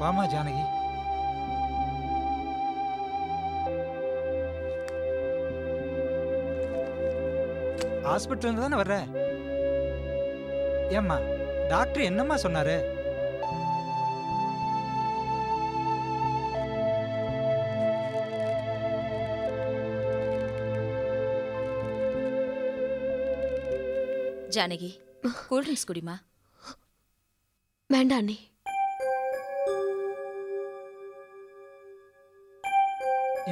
வாமா ஜானகி. ஹாஸ்பிட்டல் இருந்து தானே வர்ற? ஏம்மா டாக்டர் என்னம்மா சொன்னாரு? ஜானகி, கூல் ட்ரிங்க்ஸ் குடிமா. வேண்டாம் அண்ணி.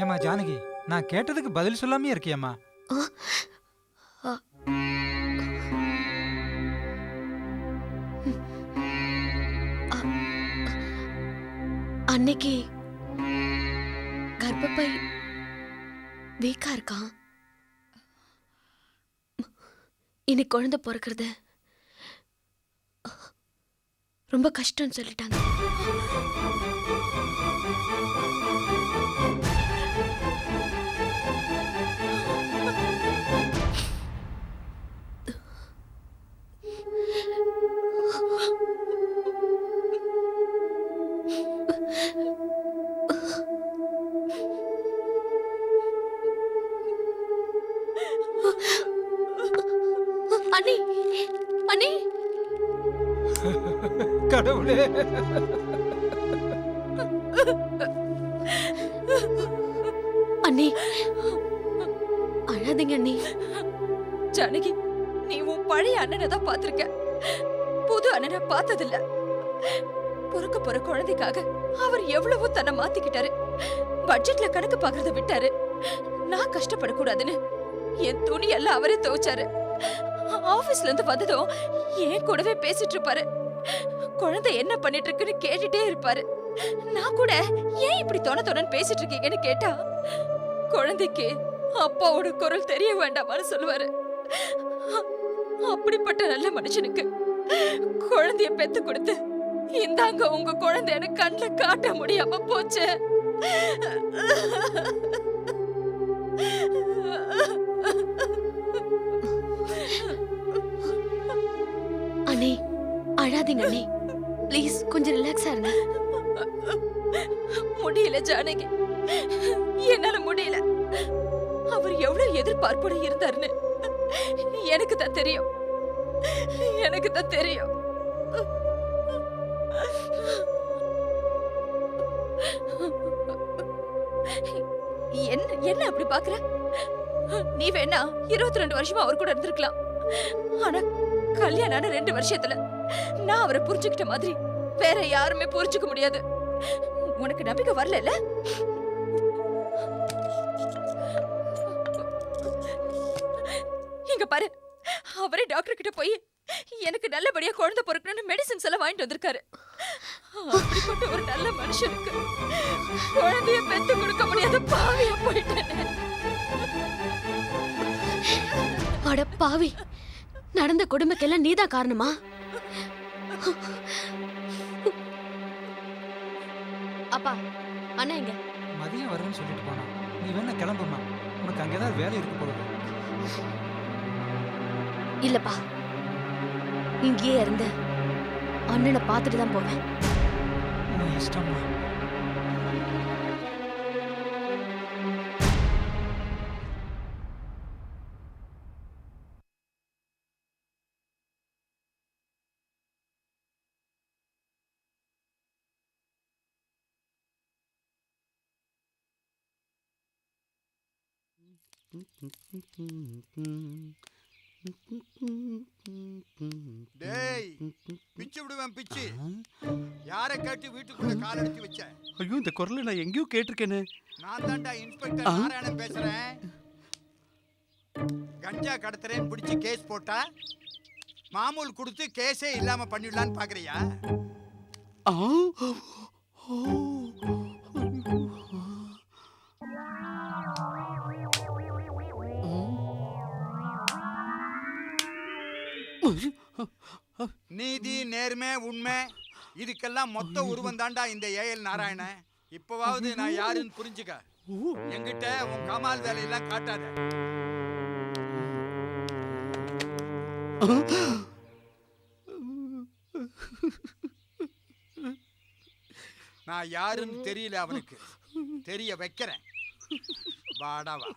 ஏம்மா ஜானகி, நான் கேட்டதுக்கு பதில் சொல்லாமே இருக்கியம்மா. அன்னைக்கு கர்ப்பப்பை வீக்கா இருக்கான். இனி குழந்தை பிறக்கிறது ரொம்ப கஷ்டம்னு சொல்லிட்டாங்க. அண்ணி, அண்ணி, கடவுளே. அண்ணி, அழாதீங்க அண்ணி. ஜானகி, நீ உன் பழைய அண்ணனை தான் பாத்திருக்க, புது அண்ணனை பார்த்ததில்ல. பொறுக்க போற குழந்தைக்காக அவர் எவ்வளவோ தன்னை மாத்திக்கிட்டாரு. பட்ஜெட்ல கணக்கு பாக்குறத விட்டாரு. நான் கஷ்டப்படக்கூடாதுன்னு என் துணி எல்லாம் அவரே துவைச்சாரு. ஆபீஸ்ல இருந்து வந்ததும் ஏன் கூடவே பேசிட்டு இருப்பாரு. குழந்தை என்ன பண்ணிட்டு இருக்குன்னு கேட்டுட்டே இருப்பாரு. நான் கூட ஏன் இப்படி தொணன்னு பேசிட்டு இருக்கீங்கன்னு கேட்டா, குழந்தைக்கு அப்பாவோட குரல் தெரிய வேண்டாமான்னு சொல்லுவாரு. அப்படிப்பட்ட நல்ல மனுஷனுக்கு குழந்தைய பெத்து கொடுத்து இந்தாங்க உங்க குழந்தைன்னு கண்ணுல காட்ட முடியாம போச்சு. அண்ணி, அழாதீங்க அண்ணி. ப்ளீஸ் கொஞ்சம் ரிலாக்ஸா இருங்க. முடியல ஜானகி, என்னால முடியல. அவர் எவ்வளவு எதிர்பார்ப்போட இருந்தாருன்னு எனக்கு தான் தெரியும், எனக்கு தான் தெரியும். என்ன என்ன அப்படி பாக்குற? நீ வேணா 22 வருஷமா அவர் கூட இருந்திருக்கலாம். ஆனா கல்யாணம் 2 வருஷத்துல நான் அவரை புரிஞ்சுக்கிட்ட மாதிரி வேற யாருமே புரிஞ்சுக்க முடியாது. உனக்கு நம்பிக்கை வரல? இங்க பாரு, அவரே டாக்டர் கிட்ட போய் எனக்கு நல்லபடியா குழந்தை பிறக்கணும்னு மெடிசின்ஸ் எல்லாம் வாங்கிட்டு வந்திருக்காரு. அப்படிப்பட்ட ஒரு நல்ல மனுஷனுக்கு குழந்தைய பெத்து கொடுக்க முடியாத பாவியா போயிட்டேன். அட பாவி, நடந்த கொடுமைக்கெல்லாம் நீதான் காரணமா? அப்பா, அண்ணா எங்க? மதியம் வரேன்னு சொல்லிட்டு போனா. நீ வேணா கிளம்புமா, உனக்கு அங்கேதான் வேலை இருக்கு போகுது. இல்லப்பா, இங்கேயே இருந்து அண்ணனை பார்த்துட்டு தான் போவேன். உன் இஷ்டம்மா. டேய், பிச்சு விடுவேன் பிச்சு. யாரை கேட்டு வீட்டுக்குள்ள கால் எடுத்து வச்ச? ஐயோ, இந்த குரலை நான் எங்கேயோ கேட்டிருக்கேனே. நான் தான்டா இன்ஸ்பெக்டர் நாராயணன் பேசுறேன். கஞ்சா கடத்துறேன்னு பிடிச்சி கேஸ் போட்டா மாமூல் கொடுத்து கேஸே இல்லாம பண்ணிடலான்னு பாக்குறியா? நீதி, நேர்மை, உண்மை இதுக்கெல்லாம் மொத்த உருவம் தாண்டா இந்த ஏஎல் நாராயணன். இப்பவாவது நான் யாருன்னு புரிஞ்சுக்க. என்கிட்ட உன் கமால் வேலையெல்லாம் காட்டாத. நான் யாருன்னு தெரியல அவனுக்கு, தெரிய வைக்கிறேன். வாடா வா,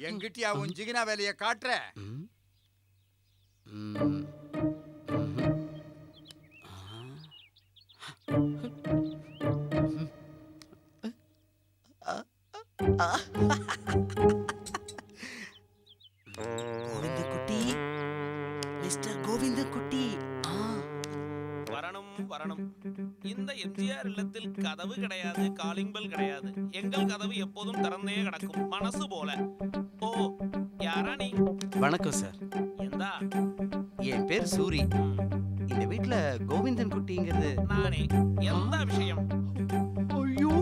எங்கிட்டயா உன் ஜிகினா வேலையை காட்டுற? கோவிந்த குட்டி, மிஸ்டர் கோவிந்த குட்டி. வரணும் வரணும். இந்த எம்ஜிஆர் இல்லத்தில் கதவு கிடையாது, காலிங் பெல் கிடையாது. எங்கள் கதவு எப்போதும் திறந்தே கிடக்கும், மனசு போல. ஓ, யாரா நீ? வணக்கம் சார். எந்தா? என் பேர் சூரி. இந்த வீட்ல கோவிந்தன் குட்டிங்கிறது நானே. எந்த விஷயம்? ஐயோ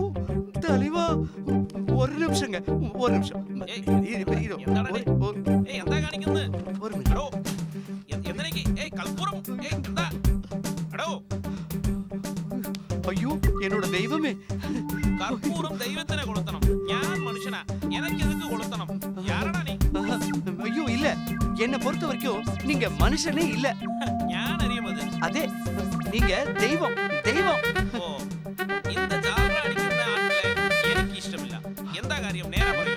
தலைவா, ஒரு நிமிஷங்க, ஒரு நிமிஷம். ஏய், இதோ, எந்தாடா நீ? ஒரு ஏய், எந்தா காணிக்குது? ஒரு நிமிஷம். அடோ, எந்தனைக்கு? ஏய், கல்பூரம். ஏய், எந்தா? அடோ, ஐயோ என்னோட தெய்வமே. கற்பூரம் தெய்வத்திനെ கொளுத்தணும். ஞான் மனுஷனா? எனக்கு எதுக்கு கொளுத்தணும்? யாரடா நீ? ஐயோ இல்ல, என்னை பொறுத்த வரைக்கும் நீங்க மனுஷனே இல்ல. ஞான் அறியமது. அதே, நீங்க தெய்வம், தெய்வம். ஓ, இந்த ஜால்ரா அடிக்கிற ஆட்களே எனக்கு இஷ்டமில்ல. எந்த காரியம் நேரா പറയൂ.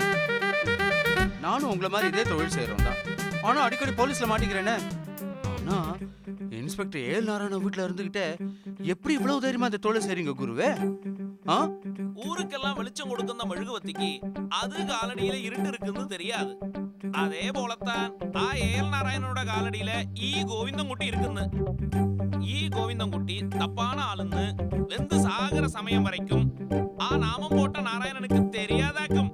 நானும் உங்களை மாதிரி இதே தொழில் செய்யறோம் தான். ஆனா அடிக்கடி போலீஸ்ல மாட்டிக்கிறேனே. ஆனா இன்ஸ்பெக்டர் ஏல் நாராயண வீட்டுல இருந்துகிட்டே எப்படி இவ்வளவு தைரியமா இந்த தொழில் செய்றீங்க குருவே? ஆ? ஊருக்கெல்லாம் வெளிச்சம் கொடுക്കുന്ന മെഴുകുവത്തിക്ക് അത് കാലടിയിലെ ഇരുട്ട് இருக்குன்னு தெரியாது. அதே போலத்தான் ആ ഏൽ നാരായണനുടെ കാലടിയിലെ ഈ ഗോവിന്ദൻകുട്ടി இருக்குன்னு. ഈ ഗോവിന്ദൻകുട്ടി தப்பான ஆளுன்னு வெந்து சாகர சமயம் வரைக்கும் ആ நாமம் போட்ட நாராயணனுக்கு தெரியாதாக்கும்.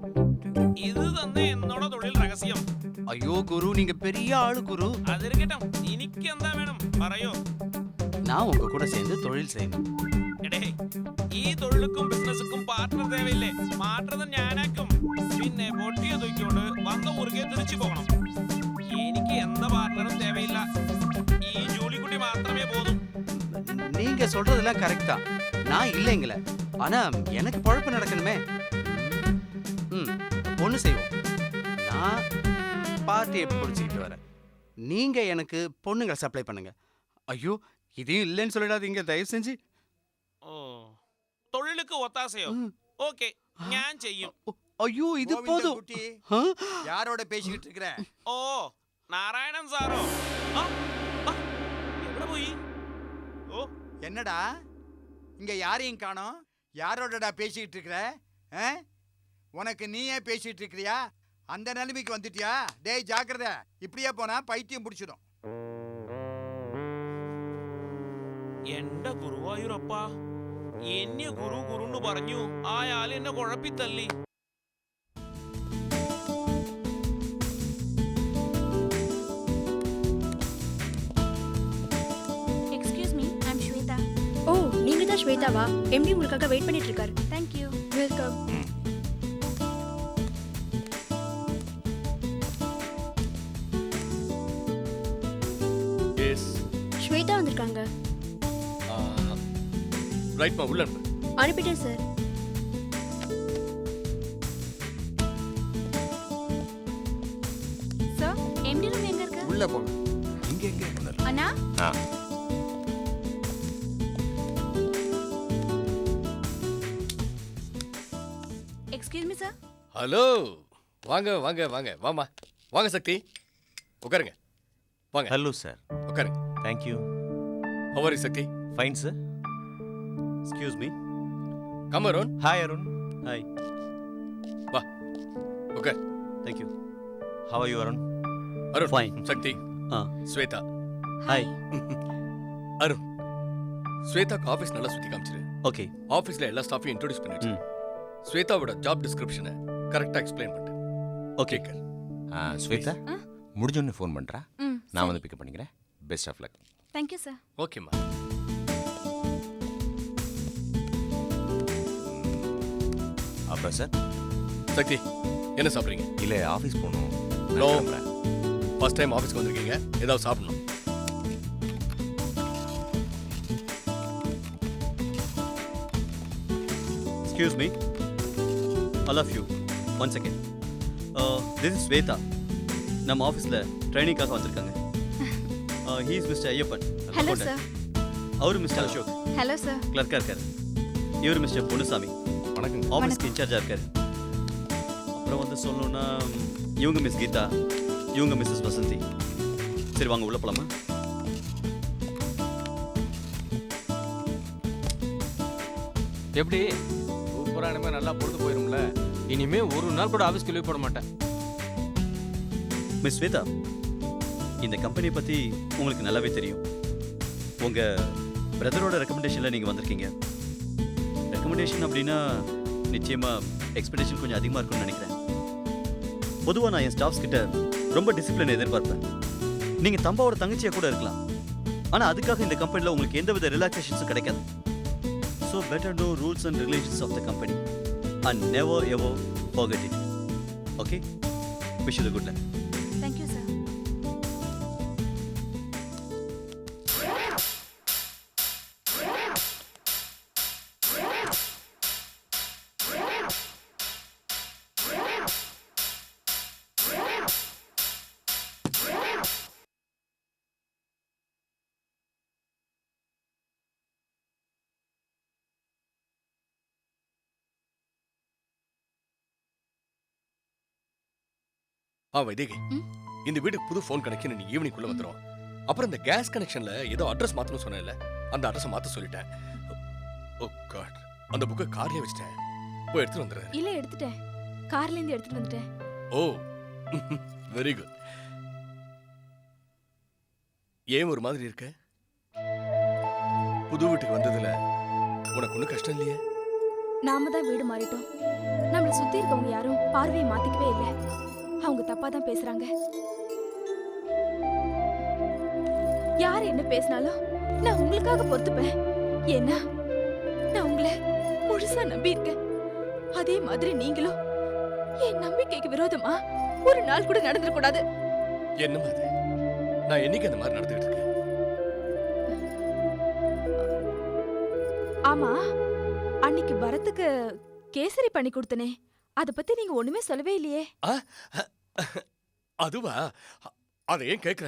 இது തന്നെ என்னோட தொழில் ரகசியம். ஐயோ குரு, நீங்க பெரிய ஆளு குரு. அது இருக்கட்டும், എനിക്ക് എന്താ വേണം പറയോ? நான் உங்க கூட சேர்ந்து தொழில் செய்யணும். എടേ, ഈ തൊഴിലുക്കും ബിസിനസ്സുക്കും പാർട്ണർ தேவையில்லை. മാറ്റുന്നത് ഞാനാക്കും. പിന്നെ പൊട്ടിയ തൂക്കിക്കൊണ്ട് വന്ന ഊരുകെ തിരിച്ചു പോകണം. എനിക്ക് എന്ത പാർട്ണറും தேவையில்ல. ഈ ജോലിക്കുട്ടി മാത്രമേ போதும். நீங்க சொல்றதெல்லாம் கரெக்ட் தான், நான் இல்லைங்கள. ஆனா எனக்கு பொழப்பு நடக்கணுமே. ஒண்ணு செய்வோம், நான் பார்ட்டியை பிடிச்சிக்கிட்டு வரேன், நீங்க எனக்கு பொண்ணுங்களை சப்ளை பண்ணுங்க. ஐயோ இதையும் இல்லைன்னு சொல்லிடாதீங்க தயவு செஞ்சு. ഓ, തൊഴിലുக்கு ஒத்தாசையோ? ஓகே, ഞാൻ ചെയ്യും. ஐயோ இது கோவிந்தன் போதும். குட்டி, ஆ? யாரோட பேசிக்கிட்டு இருக்கிற? ഓ, നാരായണൻ സാറോ? ആ, ആ, എവിടെ പോയി? ഓ, என்னடா இங்க யாரையும் காணோம்? யாரோடடா பேசிக்கிட்டு இருக்கிற? உனக்கு நீயே பேசிட்டு இருக்கிறியா? அந்த நிலைமைக்கு வந்துட்டியா? டேய் ஜாக்கிரதை, இப்படியே போனா பைத்தியம் பிடிச்சிடும். എന്റെ ഗുരുവായൂരപ്പ, എന്നെ ഗുരു ഗുരുന്ന് പറഞ്ഞു ആയാൽ എന്നെ കുഴപ്പിത്തല്ലി. Excuse me, I am Shweta. Oh, நீங்க தான் ஸ்வேதாவா? எம்டி உங்களுக்காக வெயிட் பண்ணிட்டு இருக்காரு. Thank you. Welcome. Yes Shweta வந்திருக்காங்க. ரைட்மா, உள்ள அனுப்பிட்டேன் சார். சார், எம்டி ரூம் எங்க இருக்கு? உள்ள போங்க. இங்க எங்க? அண்ணா, எக்ஸ்கியூஸ் மீ சார். ஹலோ, வாங்க வாங்க வாங்க, வாமா வாங்க சக்தி, உட்காருங்க. வாங்க. Hello sir. உட்காருங்க. Thank you. How are you Shakti? Fine sir. Excuse me. Come Arun. Hi Arun. Hi. வா உட்கார். Thank you. How are you Arun? Arun. Fine. Shakti. Shweta. Hi. Arun, ஸ்வேதாக்கு ஆஃபீஸ் நல்லா சுற்றி காமிச்சிரு. ஓகே. ஆஃபீஸில் எல்லா ஸ்டாஃபையும் இன்ட்ரோடியூஸ் பண்ணிட்டு ஸ்வேதாவோட ஜாப் டிஸ்கிரிப்ஷனை கரெக்டாக எக்ஸ்பிளைன் பண்ணிட்டு. ஓகே கர். ஸ்வேதா முடிஞ்சோன்னு ஃபோன் பண்ணுறா. ம், நான் வந்து பிக்கப் பண்ணிக்கிறேன். Best of luck. Thank you sir. ஓகேம்மா. அப்புறம் சார்? சக்தி, என்ன சாப்பிட்றீங்க? இல்லை, ஆஃபீஸ் போகணும். No. ஃபர்ஸ்ட் டைம் ஆஃபீஸ்க்கு வந்திருக்கீங்க, ஏதாவது சாப்பிடணும். Excuse me. All of you. One second. This is Sweta. நம்ம ஆஃபீஸில் ட்ரைனிங்காக வந்திருக்காங்க. He is Mr. Ayyappan. Hello sir. அவரு மிஸ்டர் அசோக். Hello sir. கிளர்க்காக இருக்காரு. இவர் மிஸ்டர் பொன்னுசாமி வணக்கங்க. ஆஃபீஸ்க்கு இன்சார்ஜாக இருக்காரு. அப்புறம் வந்து சொல்லணும்னா இவங்க மிஸ் கீதா, இவங்க மிஸ்ஸஸ் வசந்தி. சரி வாங்க உள்ள போலாமா? எப்படி சூப்பரா இனிமே நல்லா பொழுது போயிரும்ல. இனிமே ஒரு நாள் கூட ஆஃபீஸ்க்கு லீவ் போட மாட்டேன். மிஸ் ஸ்வேதா, இந்த கம்பெனி பற்றி உங்களுக்கு நல்லாவே தெரியும். உங்கள் பிரதரோட ரெக்கமெண்டேஷனில் நீங்கள் வந்திருக்கீங்க. ரெக்கமெண்டேஷன் அப்படின்னா நிச்சயமாக எக்ஸ்பெக்டேஷன் கொஞ்சம் அதிகமாக இருக்கும்னு நினைக்கிறேன். பொதுவாக நான் என் ஸ்டாஃப்ஸ் கிட்ட ரொம்ப டிசிப்ளினை எதிர்பார்ப்பேன். நீங்கள் தம்பாவோட தங்கச்சியாக கூட இருக்கலாம், ஆனால் அதுக்காக இந்த கம்பெனியில் உங்களுக்கு எந்தவித ரிலாக்ஸேஷன்ஸும் கிடைக்காது. So better no rules and regulations of the company and never ever forget it. Okay, wish you good luck. Thank you sir. Vaidehi, இந்த வீட்டுக்கு புது ஃபோன் கனெக்ஷன் நீ ஈவினிங் குள்ள வந்துரும். அப்புறம் இந்த கேஸ் கனெக்ஷன்ல ஏதோ அட்ரஸ் மாத்தணும் சொன்னேன்ல, அந்த அட்ரஸ் மாத்த சொல்லிட்டேன். ஓ காட், அந்த புக்கை கார்லயே வச்சிட்டேன். போய் எடுத்துட்டு வந்துடுறேன். இல்ல எடுத்துட்டேன், கார்ல இருந்து எடுத்துட்டு வந்துட்டேன். ஓ வெரி குட். ஏன் ஒரு மாதிரி இருக்க? புது வீட்டுக்கு வந்ததுல உனக்கு ஒன்றும் கஷ்டம் இல்லையே? நாம தான் வீடு மாறிட்டோம். நம்மள சுத்தி இருக்கவங்க யாரும் பார்வையை மாத்திக்கவே இல்லை. அவங்க தப்பா தான் பேசுறாங்க. யார் என்ன பேசினாலும் நான் உங்களுக்காக பொறுத்துப்பேன். ஏன்னா நான் உங்களை முழுசா நம்பி இருக்கேன். அதே மாதிரி நீங்களும் என் நம்பிக்கைக்கு விரோதமா ஒரு நாள் கூட நடந்துட கூடாது. என்ன மாதிரி? நான் என்னைக்கு அந்த மாதிரி நடந்துகிட்டு இருக்கேன்? ஆமா, அன்னைக்கு பரத்துக்கு கேசரி பண்ணி கொடுத்தனே, அத பத்தி நீங்க ஒண்ணுமே சொல்லவே இல்லையே. அதுவா? அதை ஏன் கேட்கிற?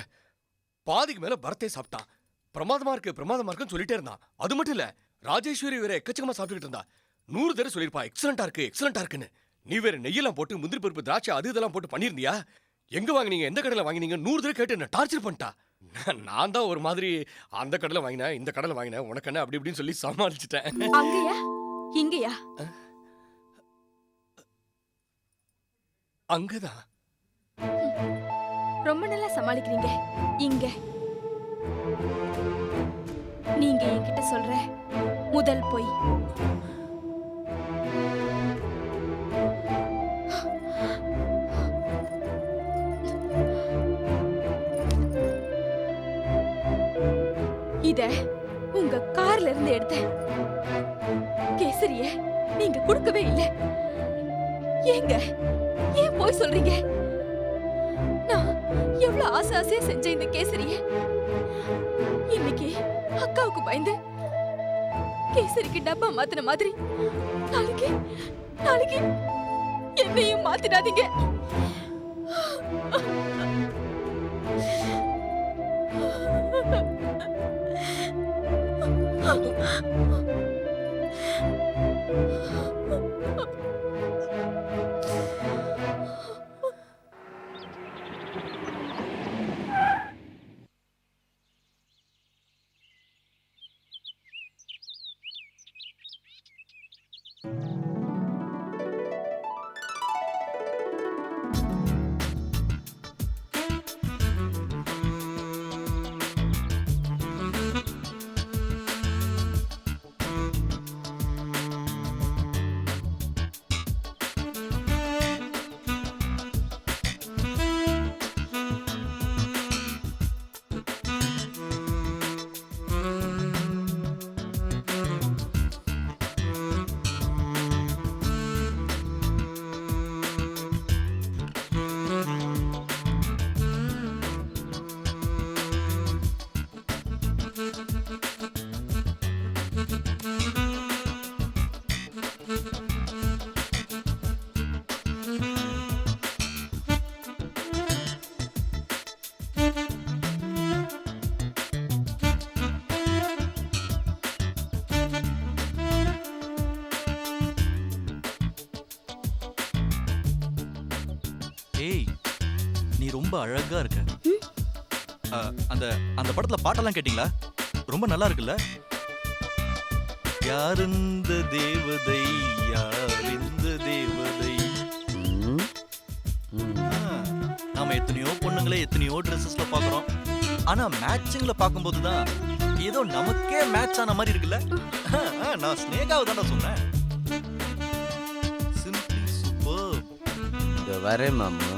பாதிக்கு மேல பரத்தே சாப்பிட்டான். பிரமாதமா இருக்கு பிரமாதமா இருக்குன்னு சொல்லிட்டே இருந்தான். அது மட்டும் இல்ல, ராஜேஸ்வரி வேற எக்கச்சக்கமா சாப்பிட்டுக்கிட்டு இருந்தா. 100 தடவை சொல்லிருப்பா எக்ஸலண்டா இருக்கு எக்ஸலண்டா இருக்குன்னு. நீ வேற நெய்யெல்லாம் போட்டு முந்திரி பருப்பு திராட்சை அது இதெல்லாம் போட்டு பண்ணிருந்தியா? எங்க வாங்கினீங்க, எந்த கடையில வாங்கினீங்க 100 தடவை கேட்டு என்ன டார்ச்சர் பண்ணிட்டா. நான் தான் ஒரு மாதிரி அந்த கடையில வாங்கினேன் இந்த கடையில வாங்கினேன் உனக்கு என்ன அப்படி இப்படின்னு சொல்லி சமாளிச்சிட்டேன். அங்கயா இங்கயா? அங்கதான். ரொம்ப நல்லா சமாளிக்கிறீங்க. இங்க நீங்க என்கிட்ட சொல்ற முதல் பொய். இத உங்க கார்ல இருந்து எடுத்த கேசரிய நீங்க கொடுக்கவே இல்லை. ஏங்க ஏன் போய் சொல்றீங்க? நான் எவ்வளவு ஆசையா செஞ்ச இந்த கேசரிய இன்னைக்கு அக்காவுக்கு பயந்து கேசரிக்கு டப்பா மாத்தின மாதிரி நாளைக்கு நாளைக்கு என்னையும் மாத்திடாதீங்க. ஏய் நீ ரொம்ப அழகா இருக்க. அந்த அந்த படத்துல பாட்டெல்லாம் கேட்டிங்களா? ரொம்ப நல்லா இருக்குல்ல? யார் இந்த தேவதை, யார் இந்த தேவதை. நாம எத்தனையோ பொண்ணுங்களை எத்தனையோ ட்ரெஸ்ஸஸ்ல பாக்குறோம். ஆனா மேட்சிங்ல பார்க்கும்போது தான் ஏதோ நமக்கே மேட்ச் ஆன மாதிரி இருக்குல்ல. நான் ஸ்னேகாவை தான்டா சொன்னேன். Simply super. இந்த வரேன் மாமா.